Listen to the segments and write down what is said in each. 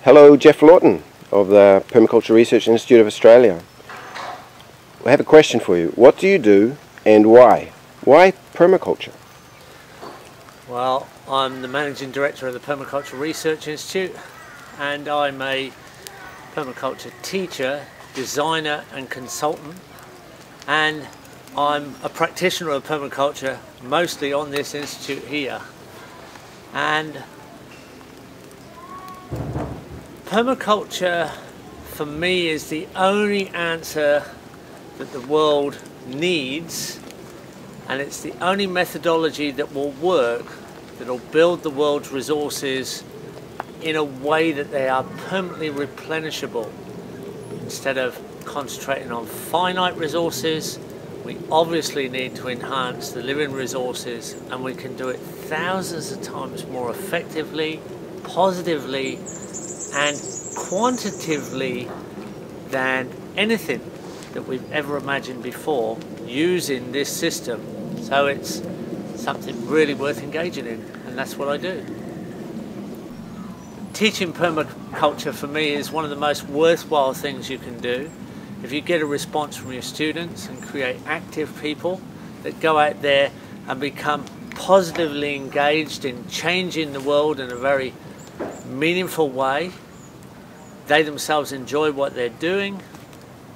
Hello, Geoff Lawton of the Permaculture Research Institute of Australia. I have a question for you. What do you do and why? Why permaculture? Well, I'm the Managing Director of the Permaculture Research Institute, and I'm a permaculture teacher, designer and consultant, and I'm a practitioner of permaculture mostly on this institute here. And permaculture for me is the only answer that the world needs, and it's the only methodology that will work, that will build the world's resources in a way that they are permanently replenishable. Instead of concentrating on finite resources, we obviously need to enhance the living resources, and we can do it thousands of times more effectively, positively and quantitatively than anything that we've ever imagined before using this system. So it's something really worth engaging in, and that's what I do. Teaching permaculture for me is one of the most worthwhile things you can do. If you get a response from your students and create active people that go out there and become positively engaged in changing the world in a very meaningful way, they themselves enjoy what they're doing,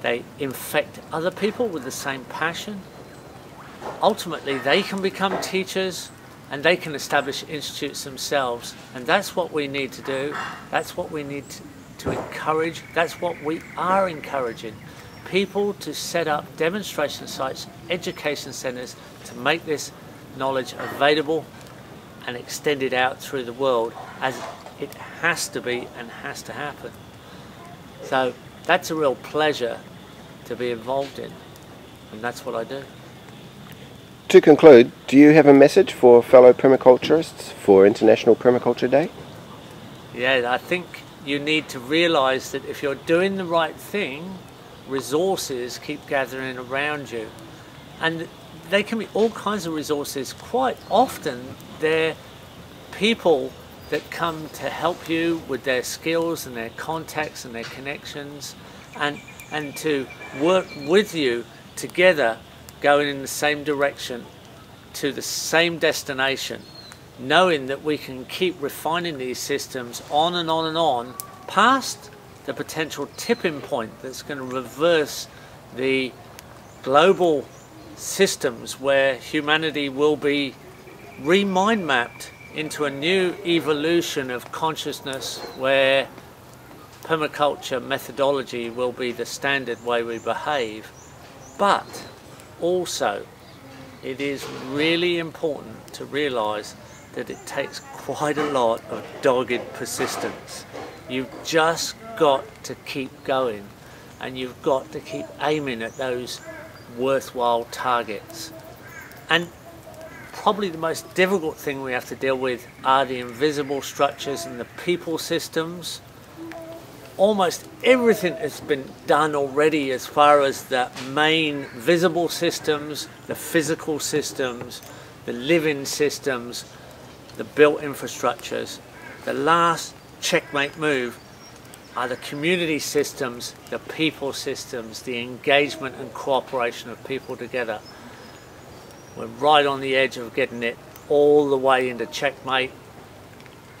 they infect other people with the same passion. Ultimately, they can become teachers and they can establish institutes themselves, and that's what we need to do. That's what we need to encourage. That's what we are encouraging. People to set up demonstration sites, education centres, to make this knowledge available and extended out through the world, as it has to be and has to happen. So that's a real pleasure to be involved in, and that's what I do. To conclude, do you have a message for fellow permaculturists for International Permaculture Day? Yeah, I think you need to realise that if you're doing the right thing, resources keep gathering around you. And they can be all kinds of resources. Quite often they're people that come to help you with their skills and their contacts and their connections, and to work with you together, going in the same direction to the same destination, knowing that we can keep refining these systems on and on and on past the potential tipping point that's going to reverse the global systems where humanity will be re-mind mapped into a new evolution of consciousness, where permaculture methodology will be the standard way we behave. But also, it is really important to realise that it takes quite a lot of dogged persistence. You've just got to keep going, and you've got to keep aiming at those worthwhile targets. And probably the most difficult thing we have to deal with are the invisible structures and the people systems. Almost everything has been done already as far as the main visible systems, the physical systems, the living systems, the built infrastructures. The last checkmate move are the community systems, the people systems, the engagement and cooperation of people together. We're right on the edge of getting it all the way into checkmate.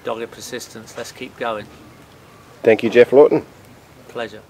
Dogged persistence. Let's keep going. Thank you, Geoff Lawton. Pleasure.